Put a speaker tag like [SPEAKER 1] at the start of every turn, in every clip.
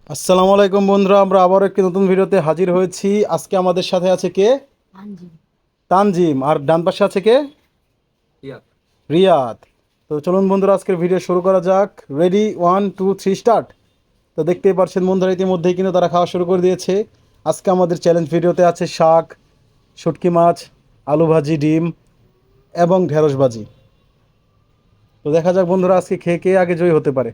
[SPEAKER 1] আসসালামু আলাইকুম বন্ধুরা, আমরা আবারও একটি নতুন ভিডিওতে হাজির হয়েছি। আজকে আমাদের সাথে আছে কে? তানজিম। আর ডান পাশে আছে কে? রিয়াদ। তো চলুন বন্ধুরা, আজকের ভিডিও শুরু করা যাক। Ready, 1 2 3 start. তো দেখতেই পারছেন বন্ধুরা, ইতিমধ্যেই কিন্তু তারা খাওয়া শুরু করে দিয়েছে। আজকে আমাদের চ্যালেঞ্জ ভিডিওতে আছে শাক, শুটকি মাছ, আলু ভাজি, ডিম এবং ঢেঁড়স ভাজি। তো দেখা যাক বন্ধুরা, আজকে খেয়ে কে আগে জয়ী হতে পারে।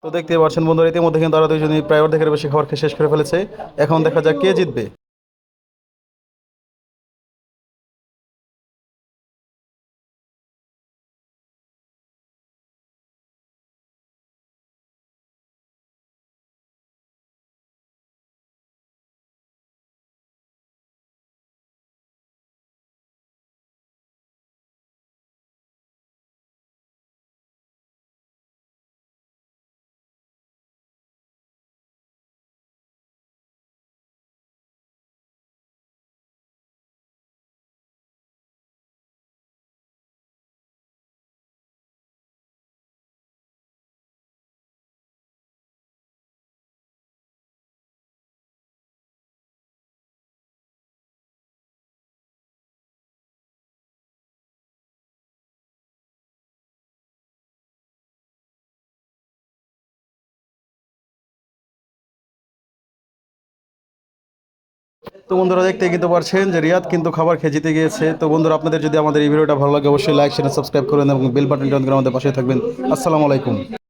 [SPEAKER 1] তো দেখতে পাচ্ছেন বন্ধুরা, ইতিমধ্যে কিন্তু তারা দুইজনই প্রায় অর্ধেকের বেশি খাবার খেয়ে শেষ করে ফেলেছে। এখন দেখা যাক কে জিতবে। তো বন্ধুরা, দেখতে কিন্তু পারছেন যে রিয়াদ কিন্তু খাবার খেয়ে জিতে গিয়েছে। তো বন্ধুরা, আপনাদের যদি আমাদের এই ভিডিওটা ভালো লাগে অবশ্যই লাইক শেয়ার সাবস্ক্রাইব করবেন এবং বেল বাটনটি অন করে আমাদের পাশে থাকবেন। আসসালামু আলাইকুম।